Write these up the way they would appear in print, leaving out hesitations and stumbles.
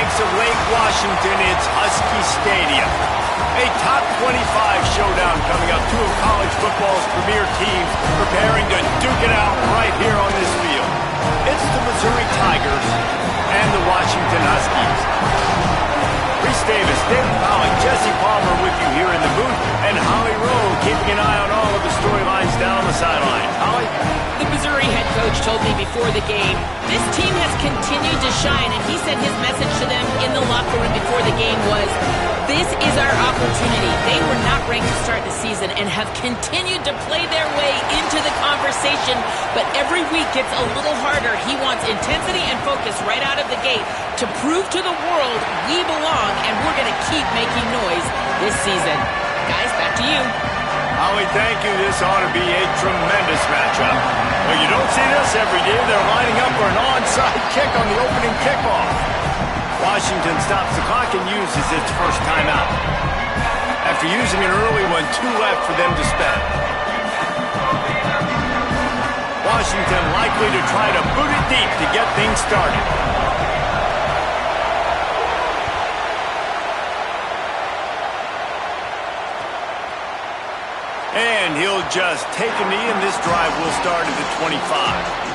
banks of Lake Washington, it's Husky Stadium. A top 25 showdown coming up. Two of college football's premier teams preparing to duke it out right here on this field. It's the Missouri Tigers and the Washington Huskies. Reese Davis, David Pollock, Jesse Palmer with you here in the booth, and Holly Rowe keeping an eye on all of the storylines down on the sideline. Holly? The Missouri head coach told me before the game, this team has continued to shine, and he said his message to them in the locker room before the game was, this is our opportunity. They were not ranked to start the season and have continued to play their way into the conversation, but every week gets a little harder. He wants intensity and focus right out of the gate to prove to the world we belong, and we're going to keep making noise this season. Guys, back to you. Holly, thank you. This ought to be a tremendous matchup. Well, you don't see this every day. They're lining up for an onside kick on the opening kickoff. Washington stops the clock and uses its first timeout. After using an early one, 2 left for them to spend. Washington likely to try to boot it deep to get things started. And he'll just take a knee, and this drive will start at the 25.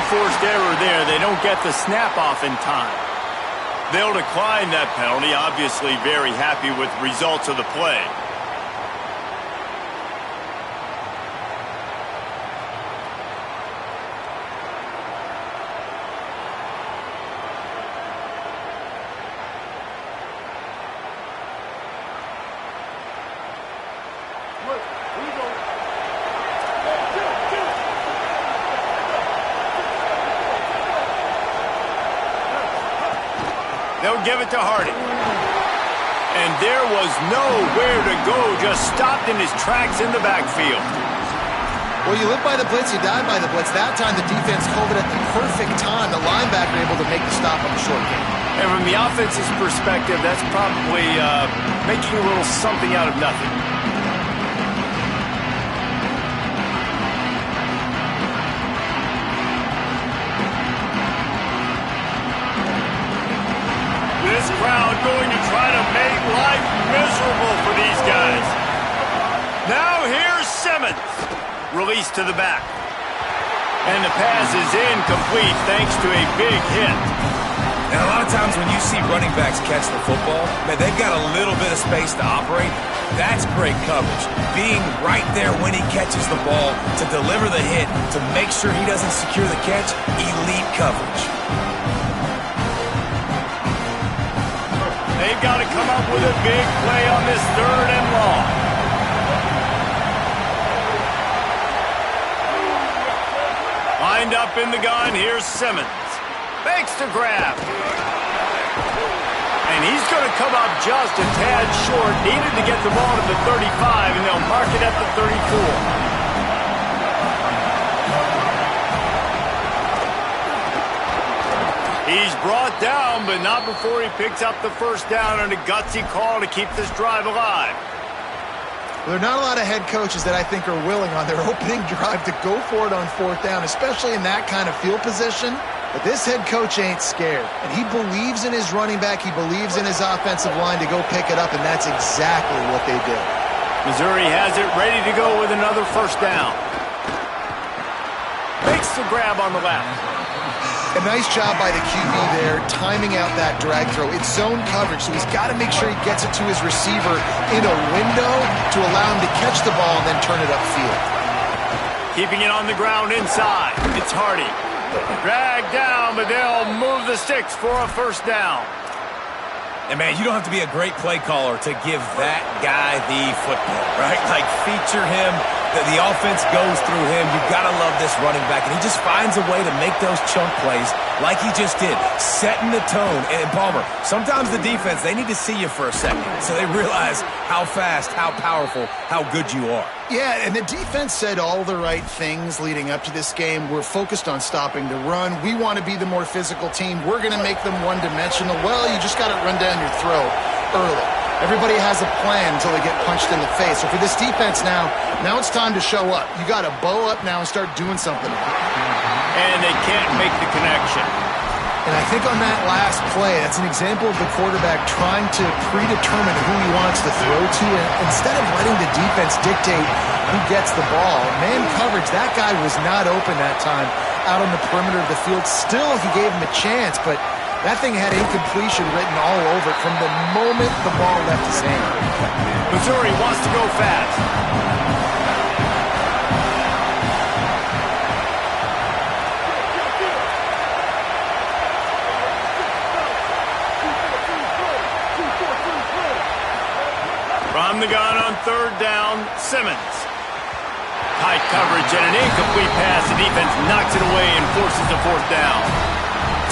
Forced error there. They don't get the snap off in time. They'll decline that penalty. Obviously very happy with the results of the play. They'll give it to Hardy. And there was nowhere to go, just stopped in his tracks in the backfield. Well, you live by the blitz, you die by the blitz. That time the defense called it at the perfect time. The linebacker able to make the stop on the short game. And from the offense's perspective, that's probably making a little something out of nothing. This crowd going to try to make life miserable for these guys. Now here's Simmons. Released to the back. And the pass is incomplete thanks to a big hit. And a lot of times when you see running backs catch the football, man, they've got a little bit of space to operate. That's great coverage. Being right there when he catches the ball to deliver the hit, to make sure he doesn't secure the catch, elite coverage. They've got to come up with a big play on this 3rd and long. Lined up in the gun, here's Simmons. Fakes to grab. And he's going to come up just a tad short. Needed to get the ball to the 35, and they'll mark it at the 34. He's brought down, but not before he picks up the first down on a gutsy call to keep this drive alive. Well, there are not a lot of head coaches that I think are willing on their opening drive to go for it on 4th down, especially in that kind of field position. But this head coach ain't scared, and he believes in his running back. He believes in his offensive line to go pick it up, and that's exactly what they did. Missouri has it ready to go with another first down. Makes the grab on the left. A nice job by the QB there, timing out that drag throw. It's zone coverage, so he's got to make sure he gets it to his receiver in a window to allow him to catch the ball and then turn it upfield. Keeping it on the ground inside. It's Hardy. Dragged down, but they'll move the sticks for a first down. And, man, you don't have to be a great play caller to give that guy the football, right? Like, feature him The offense goes through him. You've got to love this running back, and he just finds a way to make those chunk plays like he just did, setting the tone. And Palmer, sometimes the defense, they need to see you for a second so they realize how fast, how powerful, how good you are. Yeah, and the defense said all the right things leading up to this game. We're focused on stopping the run. We want to be the more physical team. We're going to make them one-dimensional. Well, you just got to run down your throat early. Everybody has a plan until they get punched in the face. So for this defense now it's time to show up. You got to bow up now and start doing something. And they can't make the connection. And I think on that last play, that's an example of the quarterback trying to predetermine who he wants to throw to. And instead of letting the defense dictate who gets the ball, man coverage, that guy was not open that time out on the perimeter of the field. Still, he gave him a chance, but that thing had incompletion written all over it from the moment the ball left his hand. Missouri wants to go fast. From the gun on third down, Simmons. Tight coverage and an incomplete pass. The defense knocks it away and forces a fourth down.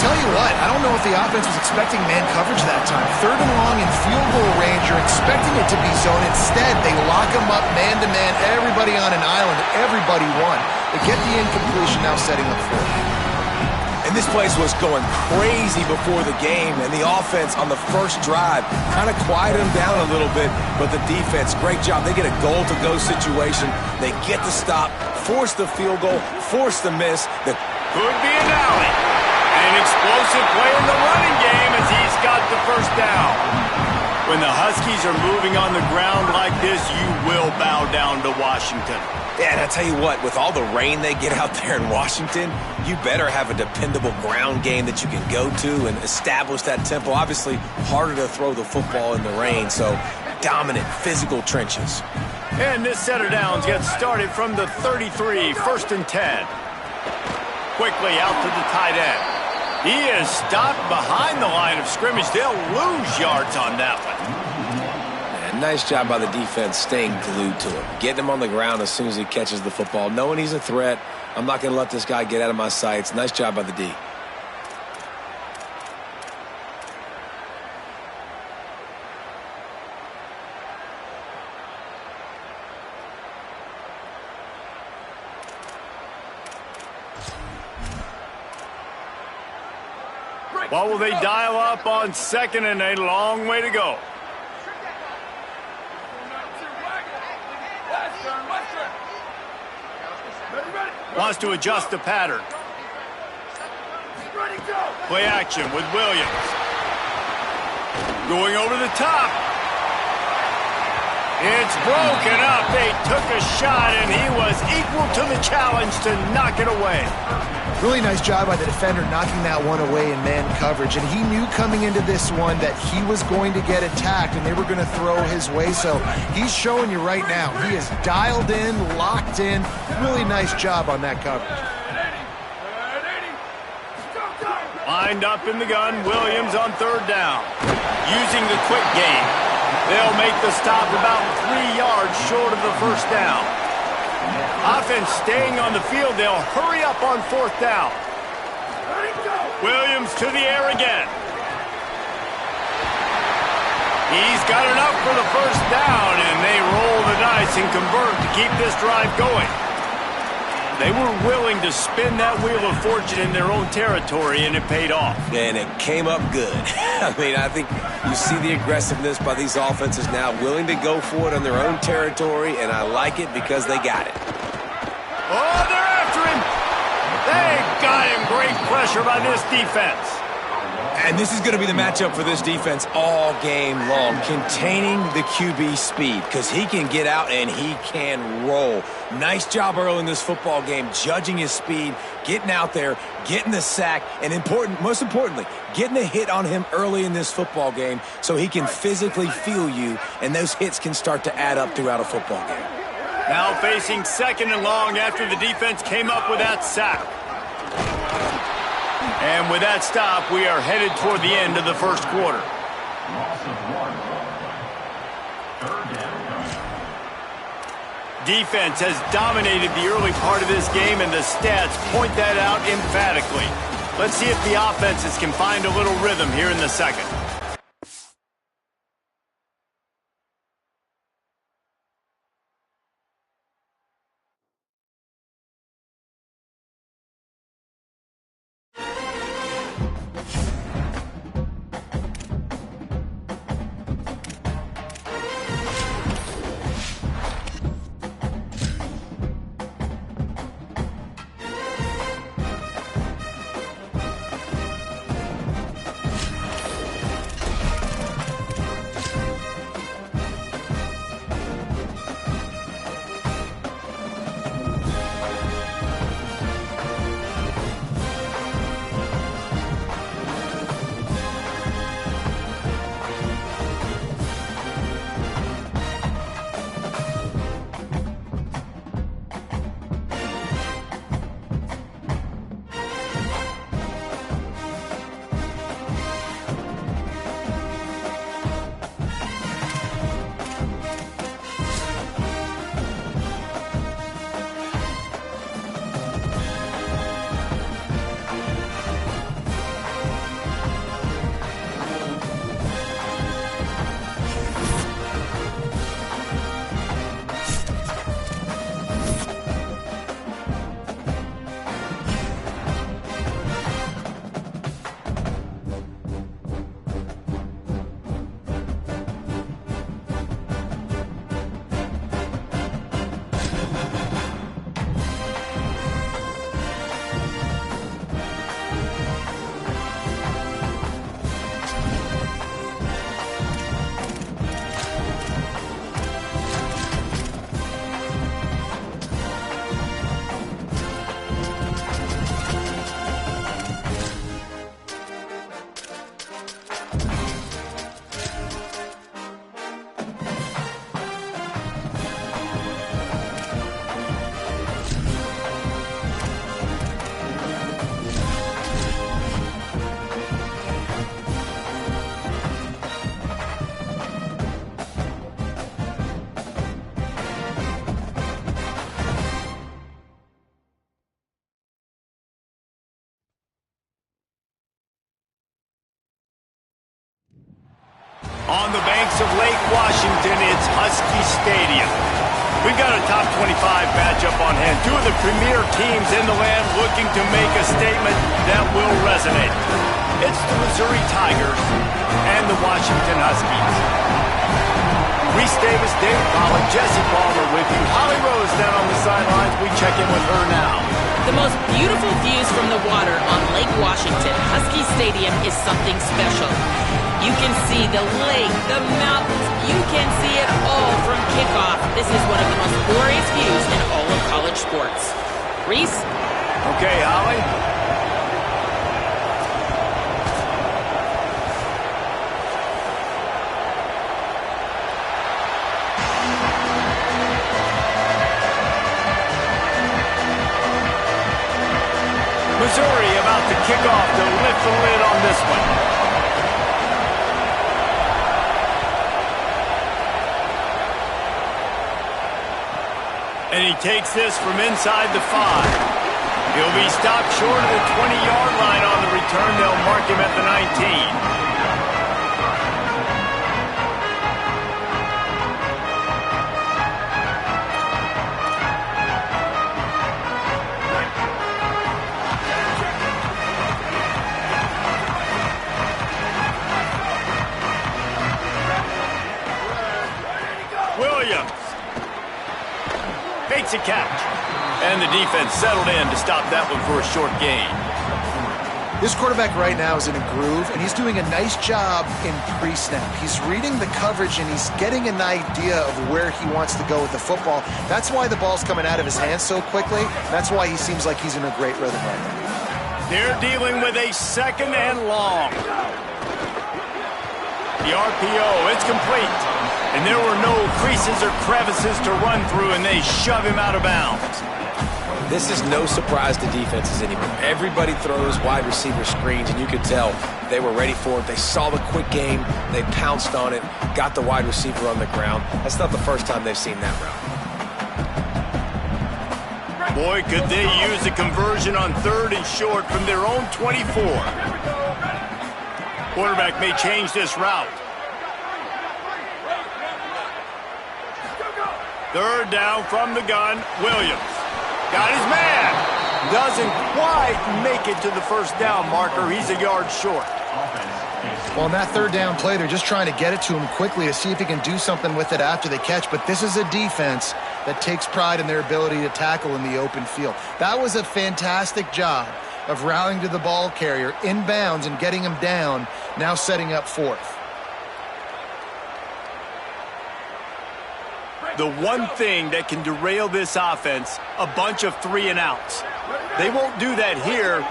Tell you what, I don't know if the offense was expecting man coverage that time. Third and long in field goal range, you're expecting it to be zone. Instead, they lock them up man-to-man, everybody on an island, everybody won. They get the incompletion, now setting up fourth. And this place was going crazy before the game, and the offense on the first drive kind of quieted them down a little bit, but the defense, great job. They get a goal-to-go situation. They get the stop, force the field goal, force the miss. Could be an alley. An explosive play in the running game as he's got the first down. When the Huskies are moving on the ground like this, you will bow down to Washington. Yeah, and I tell you what, with all the rain they get out there in Washington, you better have a dependable ground game that you can go to and establish that tempo. Obviously, harder to throw the football in the rain, so dominant, physical trenches. And this set of downs gets started from the 33, first and 10. Quickly out to the tight end. He is stopped behind the line of scrimmage. They'll lose yards on that one. Man, nice job by the defense staying glued to him. Getting him on the ground as soon as he catches the football. Knowing he's a threat. I'm not going to let this guy get out of my sights. Nice job by the D. What will they dial up on second and a long way to go? Wants to adjust the pattern. Play action with Williams. Going over the top. It's broken up. They took a shot, and he was equal to the challenge to knock it away. Really nice job by the defender knocking that one away in man coverage. And he knew coming into this one that he was going to get attacked and they were going to throw his way. So he's showing you right now. He is dialed in, locked in. Really nice job on that coverage. Lined up in the gun, Williams on third down. Using the quick game. They'll make the stop about 3 yards short of the first down. Offense staying on the field. They'll hurry up on fourth down. Williams to the air again. He's got enough for the first down, and they roll the dice and convert to keep this drive going. They were willing to spin that wheel of fortune in their own territory, and it paid off. And it came up good. I mean, I think you see the aggressiveness by these offenses now, willing to go for it on their own territory, and I like it because they got it. Oh, they're after him. They got him. Great pressure by this defense. And this is going to be the matchup for this defense all game long, containing the QB speed, because he can get out and he can roll. Nice job early in this football game, judging his speed, getting out there, getting the sack, and most importantly, getting a hit on him early in this football game so he can physically feel you, and those hits can start to add up throughout a football game. Now facing second and long after the defense came up with that sack. And with that stop, we are headed toward the end of the first quarter. Defense has dominated the early part of this game, and the stats point that out emphatically. Let's see if the offenses can find a little rhythm here in the second. On the banks of Lake Washington, it's Husky Stadium. We've got a top 25 matchup on hand. Two of the premier teams in the land looking to make a statement that will resonate. It's the Missouri Tigers and the Washington Huskies. Reese Davis, Dave Pollock, Jesse Palmer with you. Holly Rose down on the sidelines. We check in with her now. The most beautiful views from the water on Lake Washington. Husky Stadium is something special. You can see the lake, the mountains. You can see it all from kickoff. This is one of the most glorious views in all of college sports. Reese? Okay, Holly. Missouri about to kick off to lift the lid on this one. And he takes this from inside the 5. He'll be stopped short of the 20-yard line on the return. They'll mark him at the 19. Williams makes a catch. And the defense settled in to stop that one for a short gain. This quarterback right now is in a groove, and he's doing a nice job in pre-snap. He's reading the coverage, and he's getting an idea of where he wants to go with the football. That's why the ball's coming out of his hands so quickly. That's why he seems like he's in a great rhythm right now. They're dealing with a second and long. The RPO, it's complete. And there were no creases or crevices to run through, and they shove him out of bounds. This is no surprise to defenses anymore. Everybody throws wide receiver screens, and you could tell they were ready for it. They saw the quick game. They pounced on it, got the wide receiver on the ground. That's not the first time they've seen that route. Boy, could they use a conversion on 3rd and short from their own 24. Quarterback may change this route. 3rd down from the gun. Williams got his man. Doesn't quite make it to the first down marker. He's a yard short. Well, in that 3rd down play, they're just trying to get it to him quickly to see if he can do something with it after the catch. But this is a defense that takes pride in their ability to tackle in the open field. That was a fantastic job of rallying to the ball carrier, inbounds, and getting him down, now setting up 4th. The one thing that can derail this offense, a bunch of 3 and outs. They won't do that here,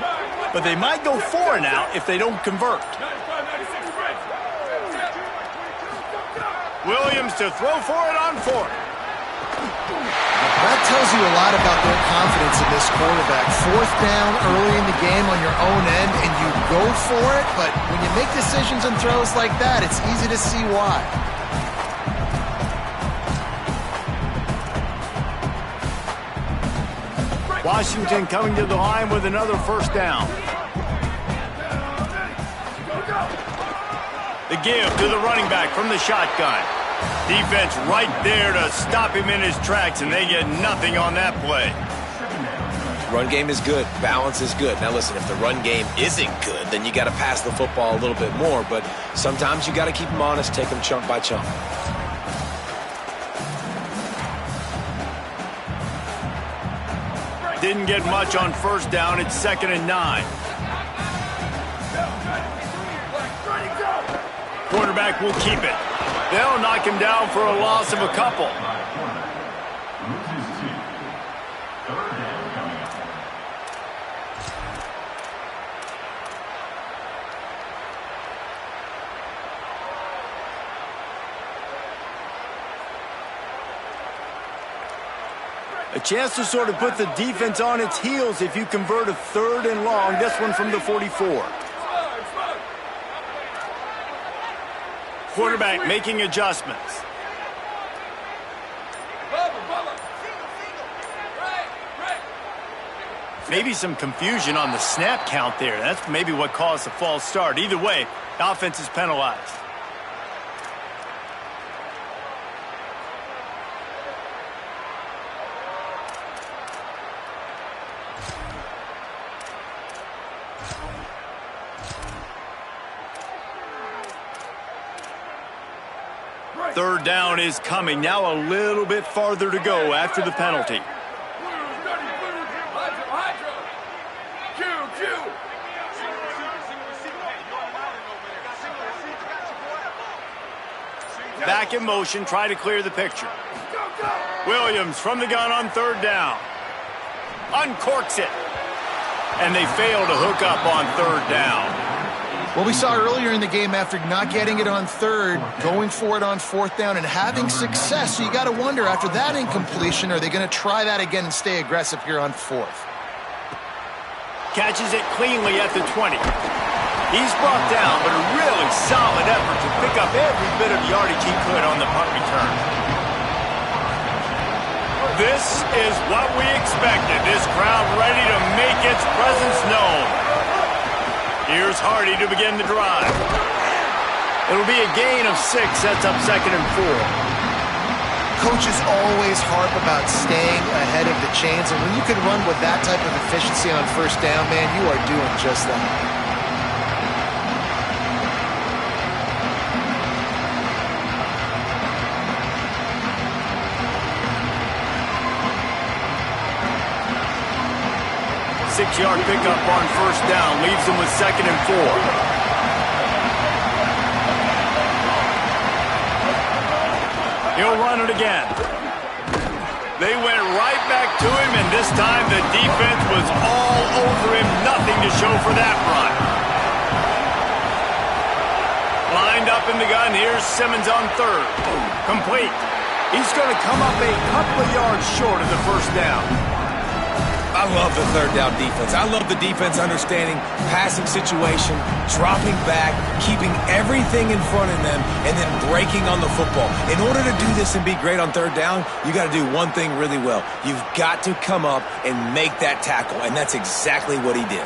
but they might go 4 and out if they don't convert. Williams to throw for it on 4th. That tells you a lot about their confidence in this quarterback. 4th down early in the game on your own end, and you go for it, but when you make decisions and throws like that, it's easy to see why. Washington coming to the line with another 1st down. The give to the running back from the shotgun. Defense right there to stop him in his tracks, and they get nothing on that play. Run game is good. Balance is good. Now listen, if the run game isn't good, then you got to pass the football a little bit more, but sometimes you got to keep them honest, take them chunk by chunk. Didn't get much on 1st down. It's 2nd and 9. Quarterback will keep it. They'll knock him down for a loss of a couple. A chance to sort of put the defense on its heels if you convert a 3rd and long. This one from the 44. Quarterback making adjustments. Maybe some confusion on the snap count there. That's maybe what caused the false start. Either way, the offense is penalized. Third down is coming. Now a little bit farther to go after the penalty. Back in motion, try to clear the picture. Williams from the gun on 3rd down. Uncorks it. And they fail to hook up on 3rd down. Well, we saw earlier in the game, after not getting it on 3rd, going for it on 4th down and having success. So you got to wonder, after that incompletion, are they going to try that again and stay aggressive here on 4th? Catches it cleanly at the 20. He's brought down, but a really solid effort to pick up every bit of yardage he could on the punt return. This is what we expected. This crowd ready to make its presence known. Here's Hardy to begin the drive. It'll be a gain of 6, sets up 2nd and 4. Coaches always harp about staying ahead of the chains, and when you can run with that type of efficiency on 1st down, man, you are doing just that. Six-yard pickup on 1st down leaves him with 2nd and 4. He'll run it again. They went right back to him, and this time the defense was all over him. Nothing to show for that run. Lined up in the gun. Here's Simmons on 3rd. Complete. He's going to come up a couple of yards short of the 1st down. I love the third down defense. I love the defense understanding passing situation, dropping back, keeping everything in front of them, and then breaking on the football. In order to do this and be great on third down, you got to do one thing really well. You've got to come up and make that tackle, and that's exactly what he did.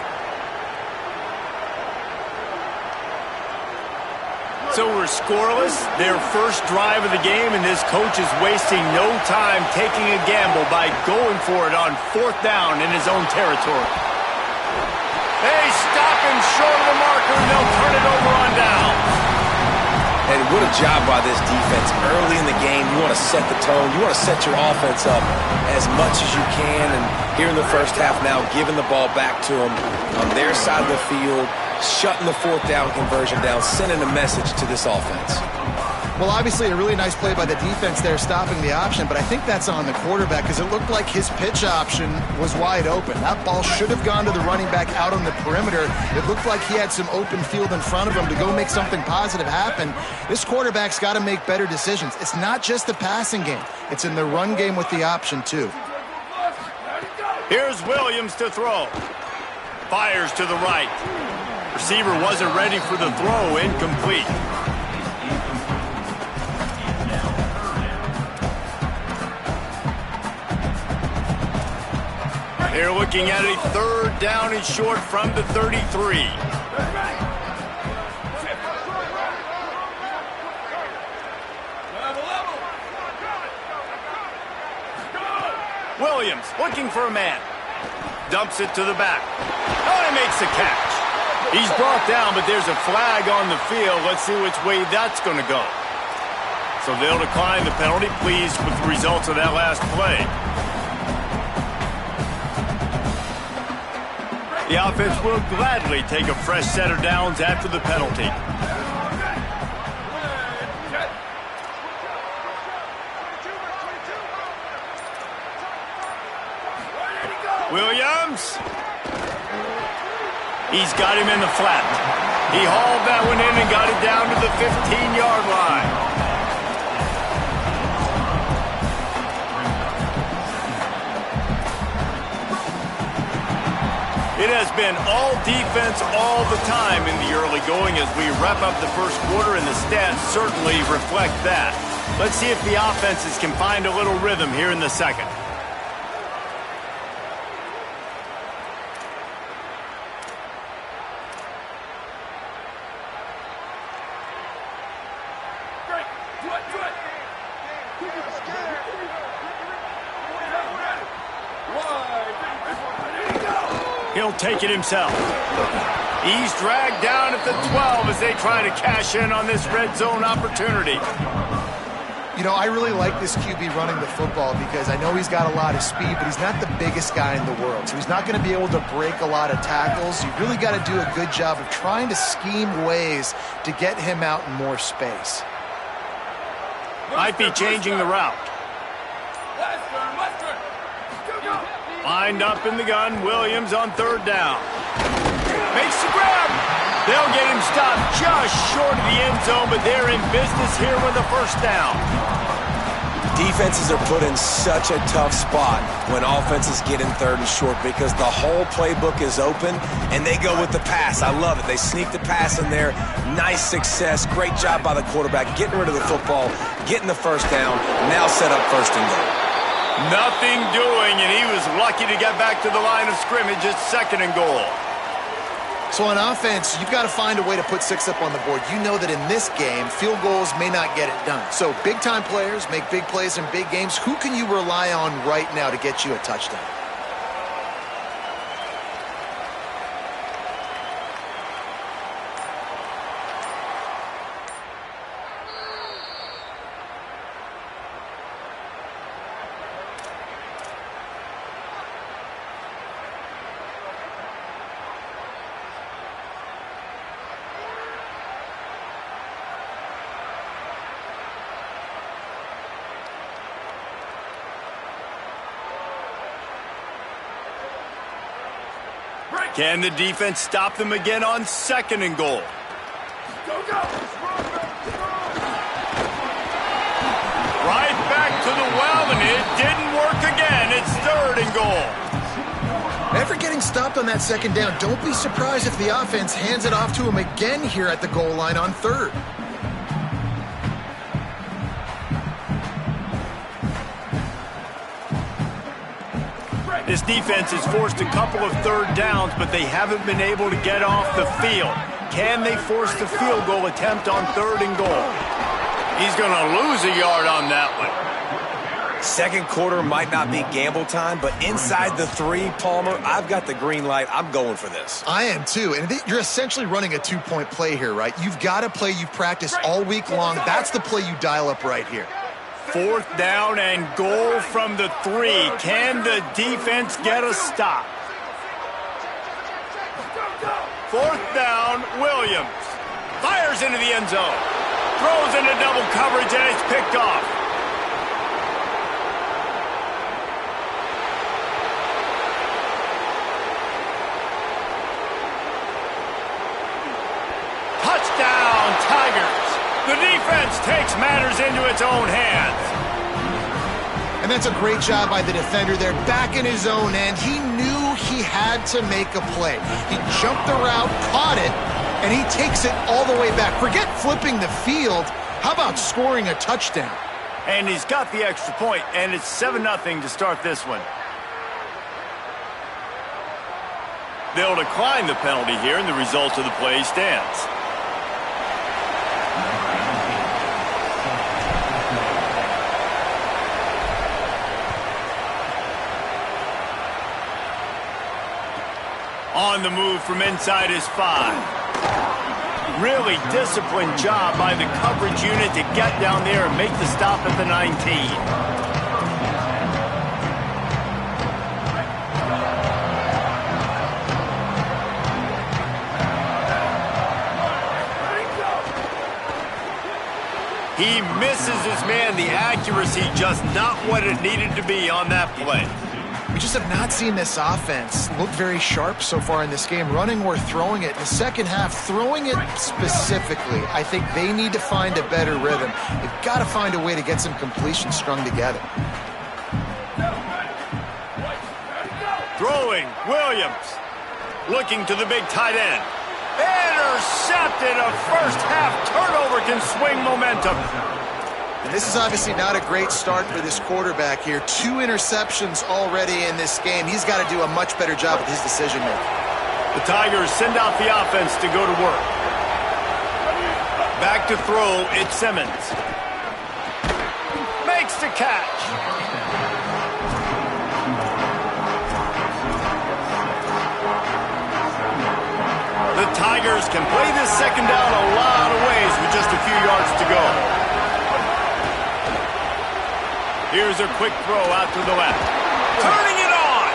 So we're scoreless, their first drive of the game, and this coach is wasting no time taking a gamble by going for it on fourth down in his own territory. They stop him short of the marker, and they'll turn it over on down. And what a job by this defense. Early in the game, you want to set the tone. You want to set your offense up as much as you can. And here in the first half now, giving the ball back to them on their side of the field, shutting the fourth down conversion down, sending a message to this offense. Well, obviously a really nice play by the defense there, stopping the option, but I think that's on the quarterback because it looked like his pitch option was wide open. That ball should have gone to the running back out on the perimeter. It looked like he had some open field in front of him to go make something positive happen. This quarterback's got to make better decisions. It's not just the passing game. It's in the run game with the option, too. Here's Williams to throw. Fires to the right. Receiver wasn't ready for the throw, incomplete. They're looking at a third down and short from the 33. Williams looking for a man. Dumps it to the back. Oh, he makes the catch. He's brought down, but there's a flag on the field. Let's see which way that's going to go. So they'll decline the penalty, pleased with the results of that last play. The offense will gladly take a fresh set of downs after the penalty. Williams. He's got him in the flat. He hauled that one in and got it down to the 15-yard line. It has been all defense all the time in the early going as we wrap up the first quarter, and the stats certainly reflect that. Let's see if the offenses can find a little rhythm here in the second. He'll take it himself. He's dragged down at the 12 as they try to cash in on this red zone opportunity. You know, I really like this QB running the football because I know he's got a lot of speed, but he's not the biggest guy in the world. So he's not going to be able to break a lot of tackles. You really got to do a good job of trying to scheme ways to get him out in more space. Might be changing the route. Lined up in the gun, Williams on third down. Makes the grab. They'll get him stopped just short of the end zone, but they're in business here with a first down. Defenses are put in such a tough spot when offenses get in third and short because the whole playbook is open and they go with the pass. I love it. They sneak the pass in there. Nice success. Great job by the quarterback getting rid of the football, getting the first down, now set up first and goal. Nothing doing, and he was lucky to get back to the line of scrimmage at second and goal. So on offense, you've got to find a way to put 6 up on the board. You know that in this game, field goals may not get it done. So big-time players make big plays in big games. Who can you rely on right now to get you a touchdown? Can the defense stop them again on second and goal? Right back to the well, and it didn't work again. It's third and goal. stopped on that second down. Don't be surprised if the offense hands it off to him again here at the goal line on third. This defense has forced a couple of third downs, but they haven't been able to get off the field. Can they force the field goal attempt on 3rd and goal? He's going to lose a yard on that one. Second quarter might not be gamble time, but inside the 3, Palmer, I've got the green light. I'm going for this. I am too, and you're essentially running a 2-point play here, right? You've got a play you've practiced all week long. That's the play you dial up right here. 4th down and goal from the 3. Can the defense get a stop? 4th down, Williams. Fires into the end zone. Throws into double coverage, and it's picked off. Touchdown, Tigers. The defense takes matters into its own hands. And that's a great job by the defender there, back in his own end. He knew he had to make a play. He jumped the route, caught it, and he takes it all the way back. Forget flipping the field. How about scoring a touchdown? And he's got the extra point, and it's 7-0 to start this one. They'll decline the penalty here, and the result of the play stands. On the move from inside his 5. Really disciplined job by the coverage unit to get down there and make the stop at the 19. He misses his man. The accuracy just not what it needed to be on that play. We just have not seen this offense look very sharp so far in this game, running or throwing it. In the second half, throwing it specifically, I think they need to find a better rhythm. They've got to find a way to get some completions strung together. Throwing, Williams. Looking to the big tight end. Intercepted. A first half turnover can swing momentum. And this is obviously not a great start for this quarterback here. 2 interceptions already in this game. He's got to do a much better job with his decision-making. The Tigers send out the offense to go to work. Back to throw, it's Simmons. Makes the catch. The Tigers can play this second down a lot of ways with just a few yards to go. Here's a quick throw out to the left. Turning it on.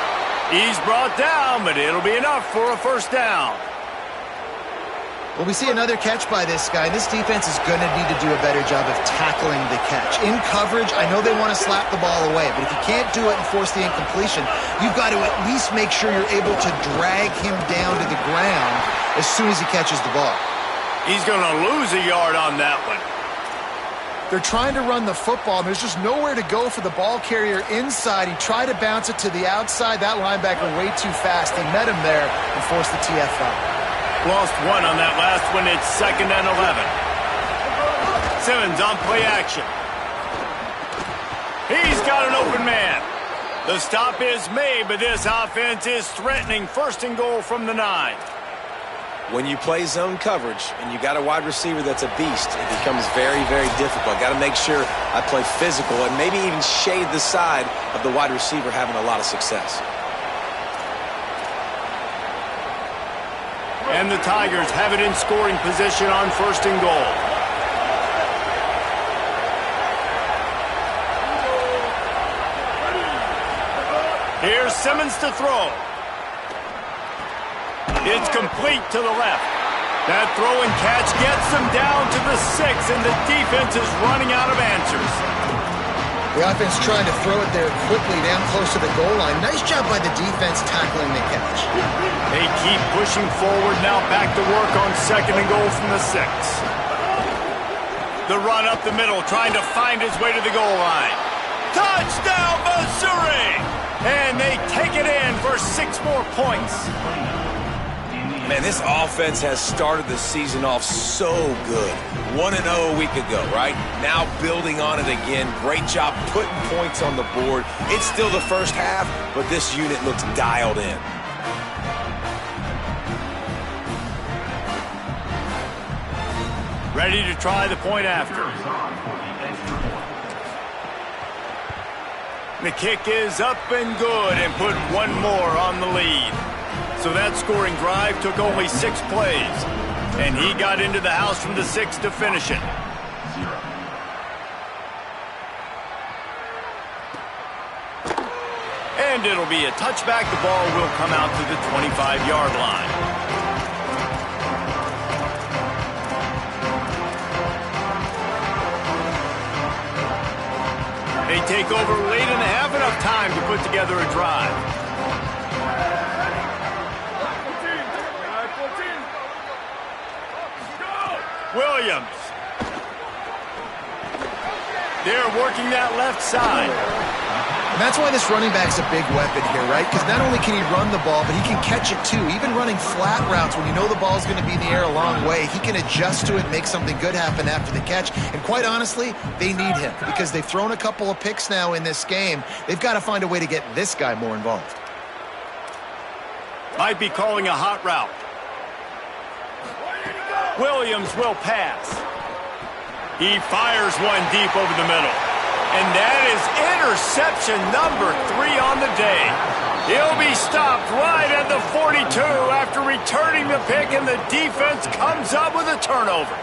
He's brought down, but it'll be enough for a first down. Well, we see another catch by this guy. This defense is going to need to do a better job of tackling the catch. In coverage, I know they want to slap the ball away, but if you can't do it and force the incompletion, you've got to at least make sure you're able to drag him down to the ground as soon as he catches the ball. He's going to lose a yard on that one. They're trying to run the football, and there's just nowhere to go for the ball carrier inside. He tried to bounce it to the outside. That linebacker way too fast. He met him there and forced the TFL. Lost 1 on that last one. It's 2nd and 11. Simmons on play action. He's got an open man. The stop is made, but this offense is threatening 1st and goal from the 9. When you play zone coverage and you got a wide receiver that's a beast, it becomes very, very difficult. Got to make sure I play physical and maybe even shade the side of the wide receiver having a lot of success. And the Tigers have it in scoring position on 1st and goal. Here's Simmons to throw. It's complete to the left. That throw and catch gets them down to the 6, and the defense is running out of answers. The offense trying to throw it there quickly down close to the goal line. Nice job by the defense tackling the catch. They keep pushing forward now, back to work on 2nd and goal from the 6. The run up the middle, trying to find his way to the goal line. Touchdown, Missouri! And they take it in for 6 more points. Man, this offense has started the season off so good. 1-0 a week ago, right? Now building on it again. Great job putting points on the board. It's still the first half, but this unit looks dialed in. Ready to try the point after. The kick is up and good and put one more on the lead. So that scoring drive took only 6 plays. And he got into the house from the 6 to finish it. And it'll be a touchback. The ball will come out to the 25-yard line. They take over late and have enough time to put together a drive. Williams. They're working that left side. And that's why this running back's a big weapon here, right? Because not only can he run the ball, but he can catch it too. Even running flat routes when you know the ball's going to be in the air a long way, he can adjust to it, make something good happen after the catch. And quite honestly, they need him because they've thrown a couple of picks now in this game. They've got to find a way to get this guy more involved. Might be calling a hot route. Williams will pass. He fires one deep over the middle. And that is interception number 3 on the day. He'll be stopped right at the 42 after returning the pick, and the defense comes up with a turnover.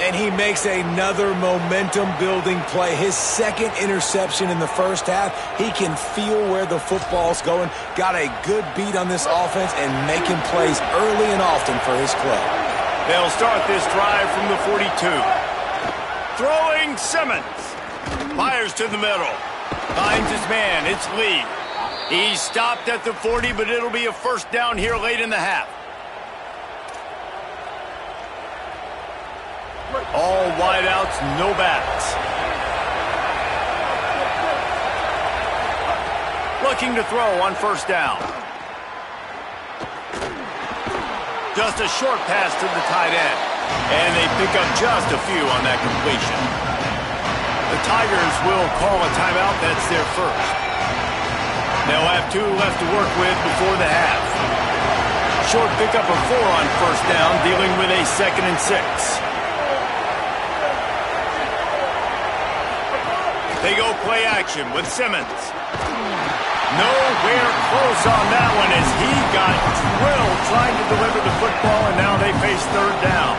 And he makes another momentum-building play. His second interception in the first half. He can feel where the football's going. Got a good beat on this offense and making plays early and often for his club. They'll start this drive from the 42. Throwing Simmons. Fires to the middle. Finds his man. It's Lee. He's stopped at the 40, but it'll be a first down here late in the half. All wideouts, no backs. Looking to throw on first down. Just a short pass to the tight end. And they pick up just a few on that completion. The Tigers will call a timeout. That's their first. They'll have 2 left to work with before the half. Short pickup of 4 on first down, dealing with a 2nd and 6. They go play action with Simmons. Nowhere close on that one as he got drilled trying to deliver the football, and now they face third down.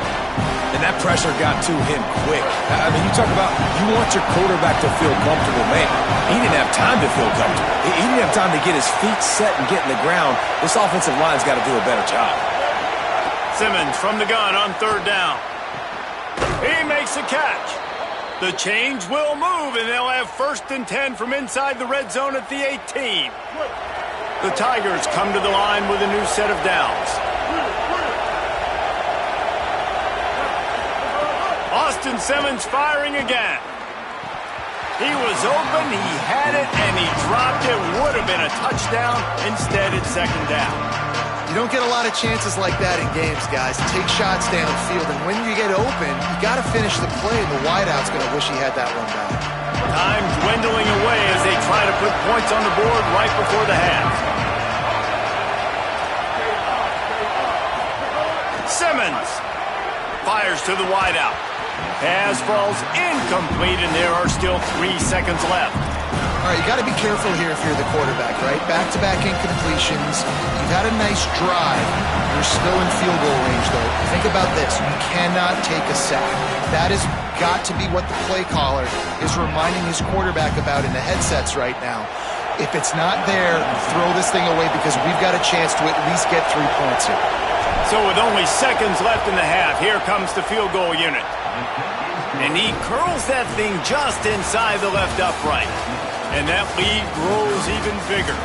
And that pressure got to him quick. I mean, you talk about you want your quarterback to feel comfortable. Man, he didn't have time to feel comfortable. He didn't have time to get his feet set and get in the ground. This offensive line's got to do a better job. Simmons from the gun on third down. He makes a catch. The change will move, and they'll have 1st and 10 from inside the red zone at the 18. The Tigers come to the line with a new set of downs. Austin Simmons firing again. He was open, he had it, and he dropped it. Would have been a touchdown. Instead, it's 2nd down. You don't get a lot of chances like that in games, guys. Take shots downfield, and when you get open, you got to finish the play, and the wideout's going to wish he had that one back. Time dwindling away as they try to put points on the board right before the half. Simmons fires to the wideout. Pass falls incomplete, and there are still 3 seconds left. All right, you got to be careful here if you're the quarterback, right? Back-to-back incompletions. You've had a nice drive. You're still in field goal range, though. Think about this. You cannot take a sack. That has got to be what the play caller is reminding his quarterback about in the headsets right now. If it's not there, throw this thing away because we've got a chance to at least get 3 points here. So with only seconds left in the half, here comes the field goal unit. And he curls that thing just inside the left upright. And that lead grows even bigger.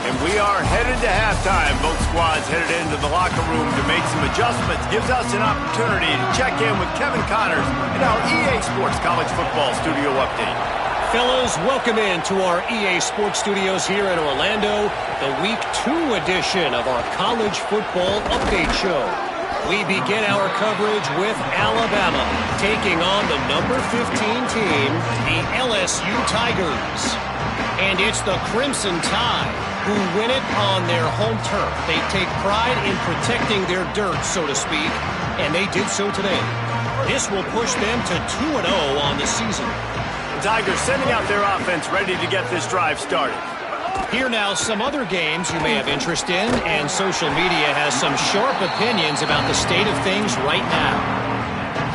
And we are headed to halftime. Both squads headed into the locker room to make some adjustments. Gives us an opportunity to check in with Kevin Connors in our EA Sports College Football Studio Update. Fellas, welcome in to our EA Sports Studios here in Orlando, the Week 2 edition of our College Football Update Show. We begin our coverage with Alabama taking on the number 15 team, the LSU Tigers. And it's the Crimson Tide who win it on their home turf. They take pride in protecting their dirt, so to speak, and they did so today. This will push them to 2-0 on the season. Tigers sending out their offense ready to get this drive started. Here now some other games you may have interest in, and social media has some sharp opinions about the state of things right now.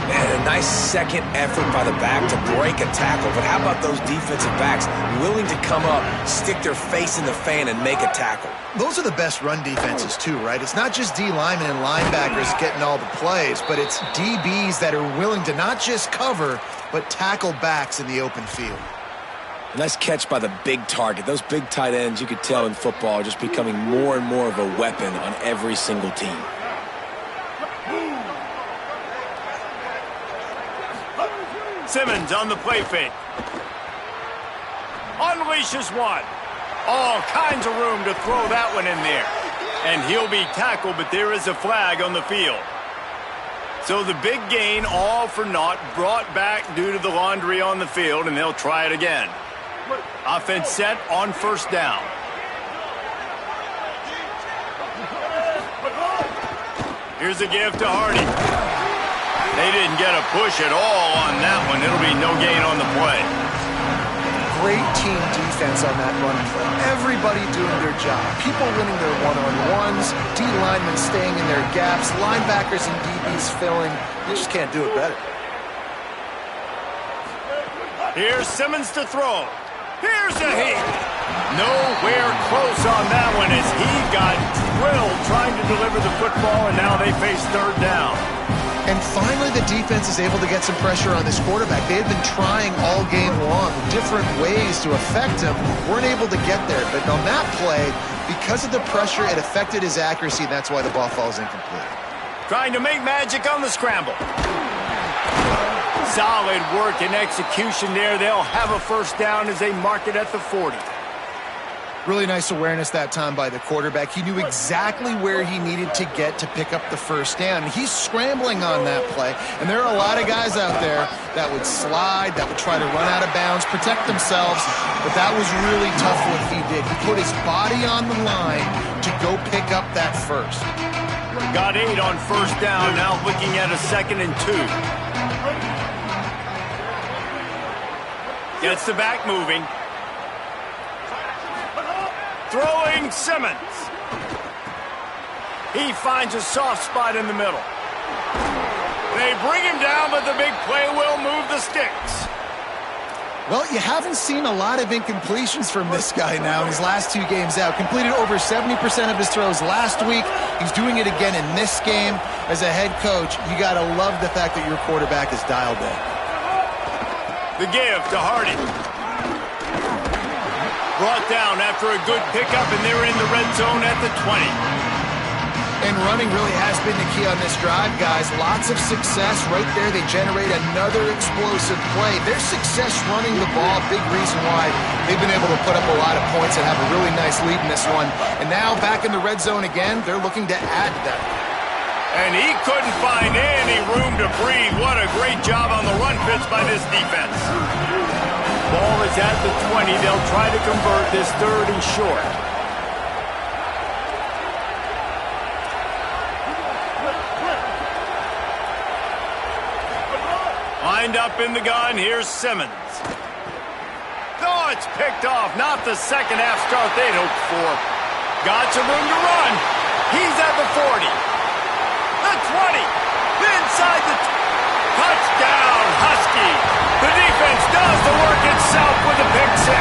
Man, a nice second effort by the back to break a tackle, but how about those defensive backs willing to come up, stick their face in the fan, and make a tackle? Those are the best run defenses too, right? It's not just D linemen and linebackers getting all the plays, but it's DBs that are willing to not just cover, but tackle backs in the open field. Nice catch by the big target. Those big tight ends, you could tell in football, are just becoming more and more of a weapon on every single team. Simmons on the play fake. Unleashes one. All kinds of room to throw that one in there. And he'll be tackled, but there is a flag on the field. So the big gain, all for naught, brought back due to the laundry on the field, and they'll try it again. Offense set on first down. Here's a give to Hardy. They didn't get a push at all on that one. It'll be no gain on the play. Great team defense on that run play. Everybody doing their job. People winning their one-on-ones, D linemen staying in their gaps, linebackers and DBs filling. You just can't do it better. Here's Simmons to throw. Here's a hit. Nowhere close on that one as he got drilled trying to deliver the football, and now they face third down. And finally, the defense is able to get some pressure on this quarterback. They had been trying all game long different ways to affect him. Weren't able to get there. But on that play, because of the pressure, it affected his accuracy, and that's why the ball falls incomplete. Trying to make magic on the scramble. Solid work and execution there. They'll have a first down as they mark it at the 40. Really nice awareness that time by the quarterback. He knew exactly where he needed to get to pick up the first down. He's scrambling on that play, and there are a lot of guys out there that would slide, that would try to run out of bounds, protect themselves, but that was really tough what he did. He put his body on the line to go pick up that first. Got 8 on first down, now looking at a 2nd and 2. Gets the back moving. Throwing Simmons. He finds a soft spot in the middle. They bring him down, but the big play will move the sticks. Well, you haven't seen a lot of incompletions from this guy now in his last 2 games out. Completed over 70% of his throws last week. He's doing it again in this game. As a head coach, you got to love the fact that your quarterback is dialed in. The give to Hardy. Brought down after a good pickup, and they're in the red zone at the 20. And running really has been the key on this drive, guys. Lots of success right there. They generate another explosive play. Their success running the ball, big reason why they've been able to put up a lot of points and have a really nice lead in this one. And now back in the red zone again, they're looking to add to that. And he couldn't find any room to breathe. What a great job on the run fits by this defense. Ball is at the 20. They'll try to convert this 3rd and short. Lined up in the gun. Here's Simmons. Oh, it's picked off. Not the second half start they'd hoped for. Got some room to run. He's at the 40. The 20. Inside the touchdown, Husky. The defense does the work itself with a pick 6.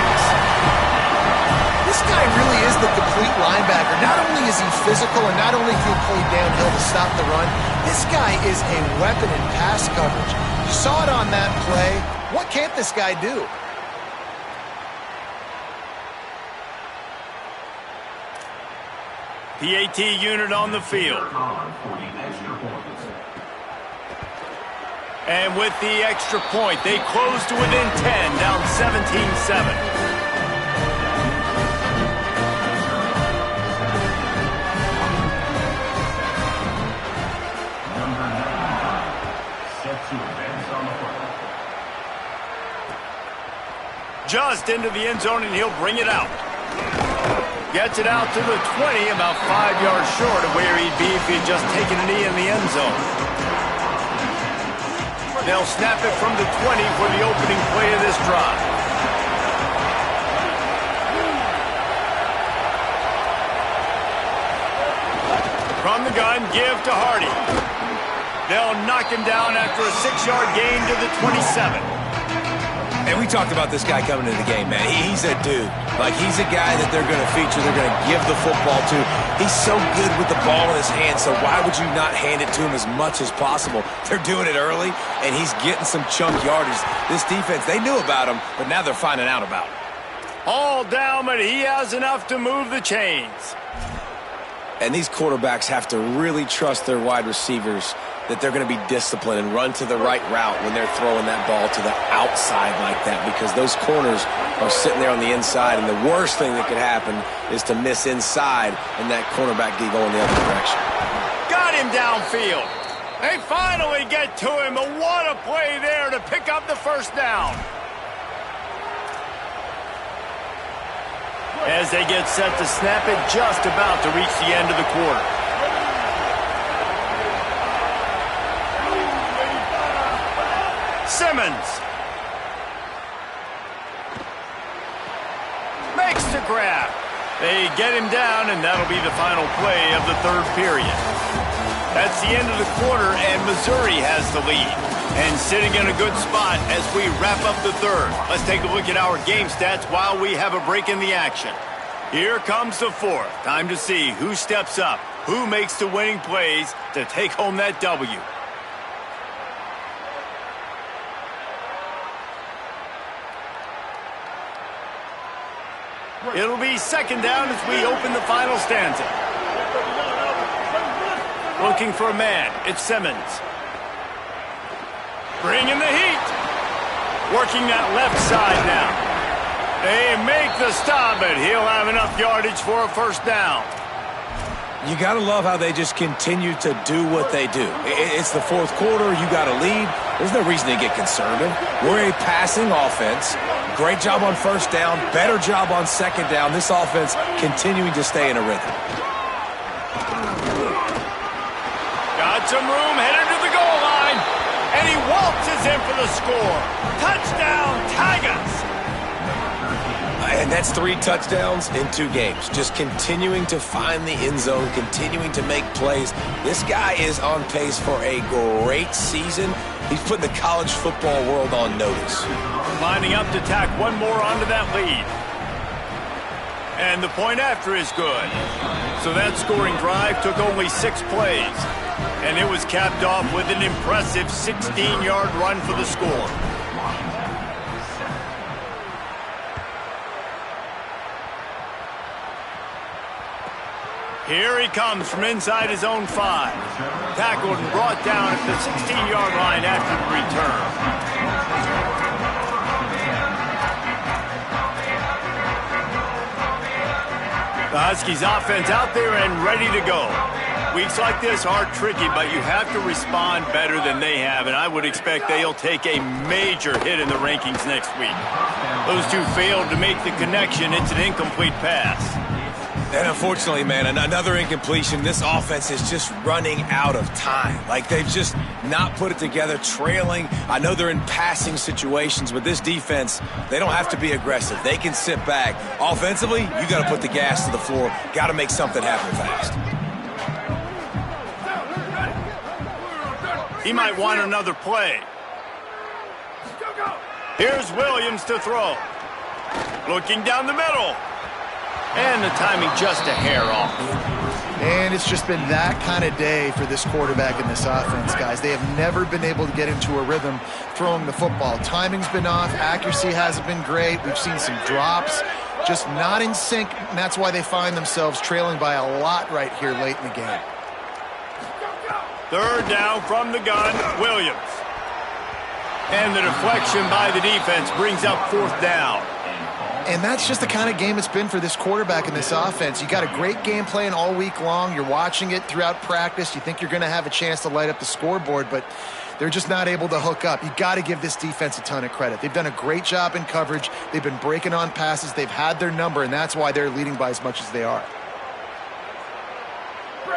This guy really is the complete linebacker. Not only is he physical and not only can he play downhill to stop the run, this guy is a weapon in pass coverage. You saw it on that play. What can't this guy do? PAT unit on the field. And with the extra point, they close to within 10, down 17-7. Just into the end zone, and he'll bring it out. Gets it out to the 20, about 5 yards short of where he'd be if he'd just taken a knee in the end zone. They'll snap it from the 20 for the opening play of this drive. From the gun, give to Hardy. They'll knock him down after a 6-yard gain to the 27. And we talked about this guy coming into the game, man. He's a dude. Like, he's a guy that they're going to feature, they're going to give the football to. He's so good with the ball in his hand, so why would you not hand it to him as much as possible? They're doing it early, and he's getting some chunk yardage. This defense, they knew about him, but now they're finding out about him. All down, but he has enough to move the chains. And these quarterbacks have to really trust their wide receivers that they're going to be disciplined and run to the right route when they're throwing that ball to the outside like that, because those corners are sitting there on the inside, and the worst thing that could happen is to miss inside and that cornerback get going the other direction. Got him downfield. They finally get to him, but what a play there to pick up the first down. As they get set to snap it, just about to reach the end of the quarter. Simmons makes the grab. They get him down, and that'll be the final play of the third period. That's the end of the quarter, and Missouri has the lead. And sitting in a good spot as we wrap up the third. Let's take a look at our game stats while we have a break in the action. Here comes the fourth. Time to see who steps up, who makes the winning plays to take home that W. It'll be second down as we open the final stanza. Looking for a man. It's Simmons. Bringing the heat. Working that left side now. They make the stop, but he'll have enough yardage for a first down. You got to love how they just continue to do what they do. It's the fourth quarter. You got a lead. There's no reason to get conservative. We're a passing offense. Great job on first down. Better job on second down. This offense continuing to stay in a rhythm. Got some room, headed to the goal line. And he waltzes in for the score. Touchdown, Tigers. And that's 3 touchdowns in 2 games. Just continuing to find the end zone, continuing to make plays. This guy is on pace for a great season. He's putting the college football world on notice. Lining up to tack one more onto that lead. And the point after is good. So that scoring drive took only 6 plays. And it was capped off with an impressive 16-yard run for the score. Here he comes from inside his own 5. Tackled and brought down at the 16-yard line after the return. The Huskies offense out there and ready to go. Weeks like this are tricky, but you have to respond better than they have, and I would expect they'll take a major hit in the rankings next week. Those two failed to make the connection. It's an incomplete pass. And unfortunately, man, another incompletion. This offense is just running out of time. Like, they've just not put it together, trailing. I know they're in passing situations, but this defense, they don't have to be aggressive. They can sit back. Offensively, you got to put the gas to the floor. Got to make something happen fast. He might want another play. Here's Williams to throw. Looking down the middle. And the timing just a hair off. And it's just been that kind of day for this quarterback in this offense, guys. They have never been able to get into a rhythm throwing the football. Timing's been off. Accuracy hasn't been great. We've seen some drops. Just not in sync, and that's why they find themselves trailing by a lot right here late in the game. Third down from the gun, Williams. And the deflection by the defense brings up 4th down. And that's just the kind of game it's been for this quarterback in this offense. You got a great game plan all week long. You're watching it throughout practice. You think you're going to have a chance to light up the scoreboard, but they're just not able to hook up. You got to give this defense a ton of credit. They've done a great job in coverage. They've been breaking on passes. They've had their number, and that's why they're leading by as much as they are.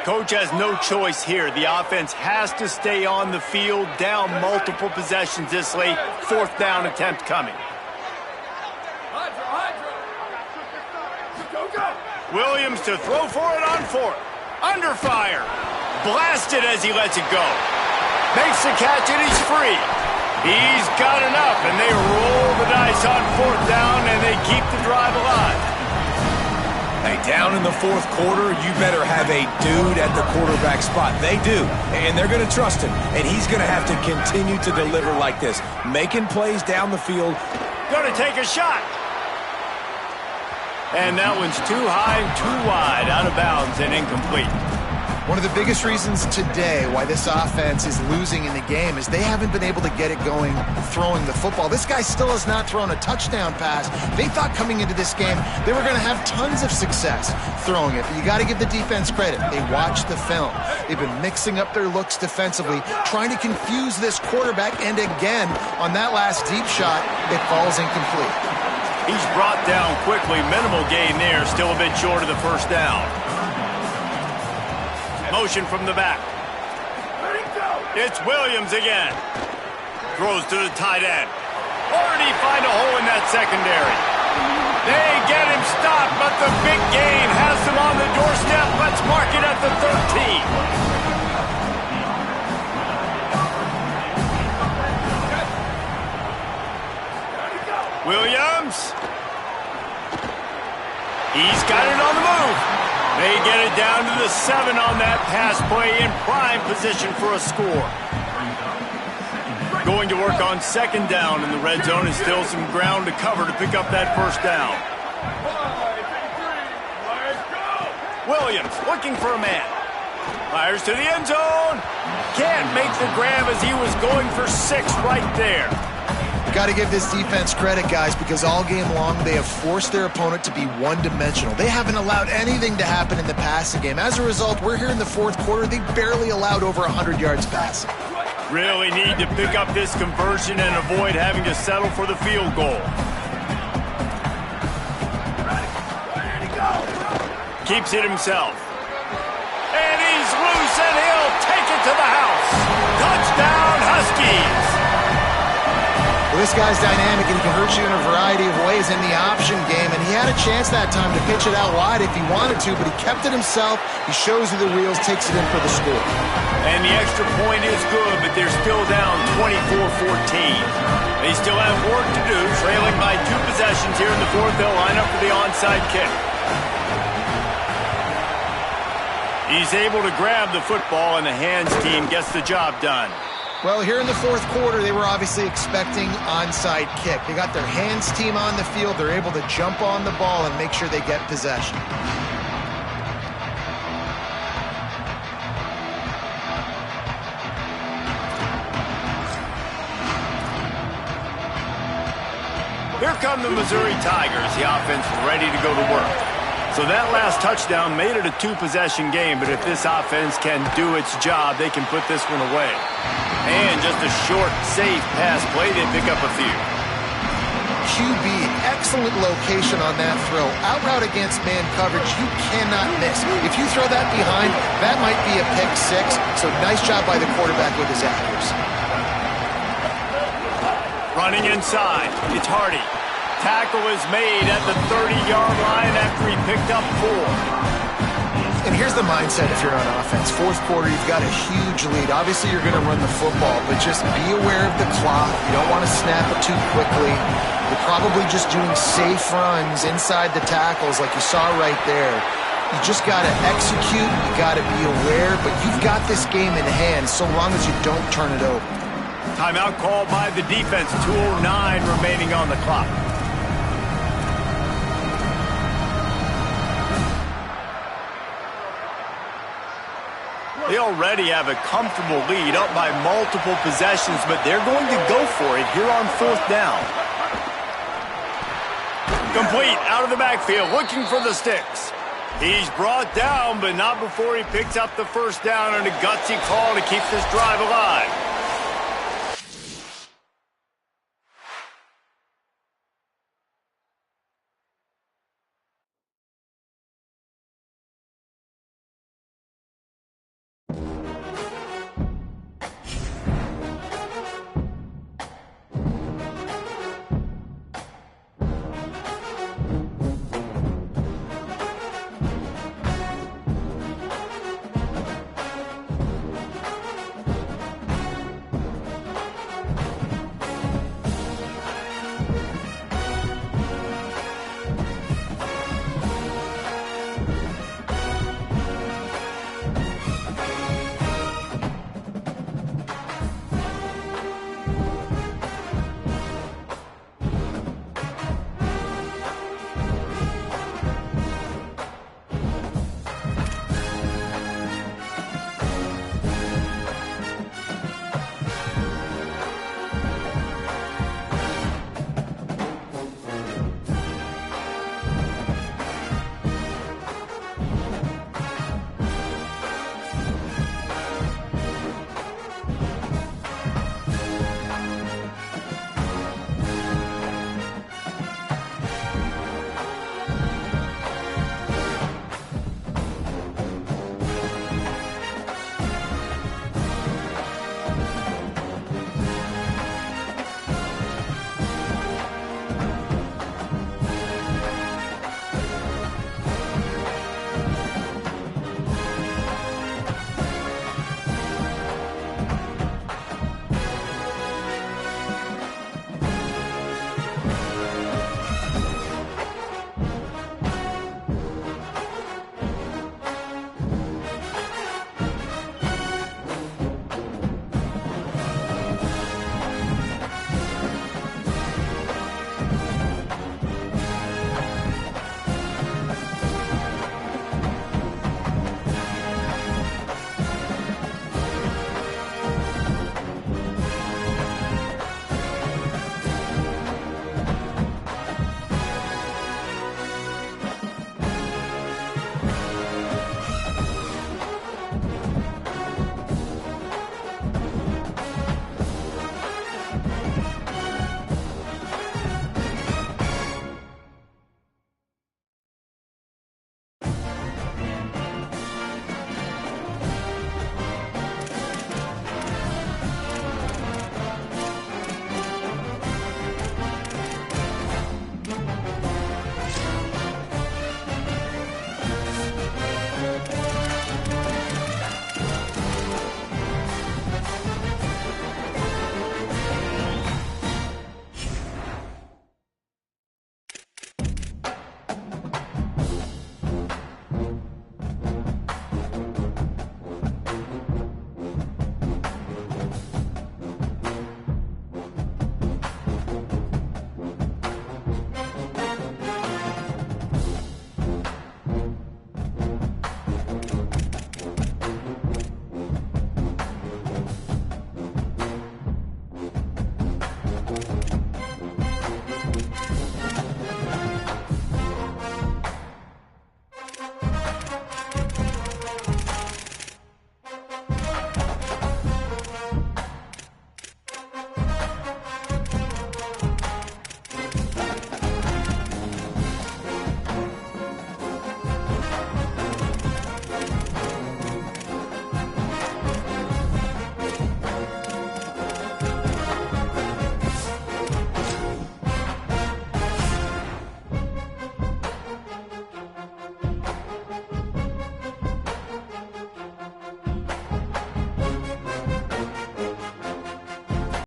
Coach has no choice here. The offense has to stay on the field, down multiple possessions this late. 4th down attempt coming. Williams to throw for it on 4th. Under fire. Blasted as he lets it go. Makes the catch and he's free. He's got enough, and they roll the dice on 4th down, and they keep the drive alive. Hey, down in the 4th quarter, you better have a dude at the quarterback spot. They do, and they're going to trust him, and he's going to have to continue to deliver like this, making plays down the field. Going to take a shot. And that one's too high, too wide, out of bounds, and incomplete. One of the biggest reasons today why this offense is losing in the game is they haven't been able to get it going throwing the football. This guy still has not thrown a touchdown pass. They thought coming into this game they were going to have tons of success throwing it, but you got to give the defense credit. They watched the film. They've been mixing up their looks defensively, trying to confuse this quarterback, and again, on that last deep shot, it falls incomplete. He's brought down quickly. Minimal gain there, still a bit short of the 1st down. Motion from the back. It's Williams again. Throws to the tight end. Already find a hole in that secondary. They get him stopped, but the big gain has them on the doorstep. Let's mark it at the 13. Williams. He's got it on the move. They get it down to the 7 on that pass play, in prime position for a score. Going to work on 2nd down in the red zone, and still some ground to cover to pick up that 1st down. Williams looking for a man. Fires to the end zone. Can't make the grab as he was going for 6 right there. Got to give this defense credit, guys, because all game long they have forced their opponent to be one-dimensional. They haven't allowed anything to happen in the passing game. As a result, we're here in the 4th quarter. They barely allowed over 100 yards passing. Really need to pick up this conversion and avoid having to settle for the field goal. Keeps it himself. And he's loose, and he'll take it to the house. Touchdown, Huskies! Well, this guy's dynamic, and he can hurt you in a variety of ways in the option game, and he had a chance that time to pitch it out wide if he wanted to, but he kept it himself. He shows you the wheels, takes it in for the score. And the extra point is good, but they're still down 24-14. They still have work to do, trailing by 2 possessions here in the 4th. They'll line up for the onside kick. He's able to grab the football, and the hands team gets the job done. Well, here in the 4th quarter, they were obviously expecting onside kick. They got their hands team on the field. They're able to jump on the ball and make sure they get possession. Here come the Missouri Tigers. The offense ready to go to work. So that last touchdown made it a 2-possession game, but if this offense can do its job, they can put this one away. And just a short, safe pass play, they pick up a few. QB, excellent location on that throw. Out route against man coverage, you cannot miss. If you throw that behind, that might be a pick 6. So nice job by the quarterback with his accuracy. Running inside, it's Hardy. Tackle is made at the 30-yard line after he picked up 4. And here's the mindset if you're on offense. 4th quarter, you've got a huge lead. Obviously, you're going to run the football, but just be aware of the clock. You don't want to snap it too quickly. You're probably just doing safe runs inside the tackles like you saw right there. You just got to execute. You got to be aware, but you've got this game in hand so long as you don't turn it over. Timeout called by the defense. 2:09 remaining on the clock. They'll already have a comfortable lead up by multiple possessions, but they're going to go for it here on 4th down. Complete out of the backfield, looking for the sticks. He's brought down, but not before he picks up the 1st down, and a gutsy call to keep this drive alive.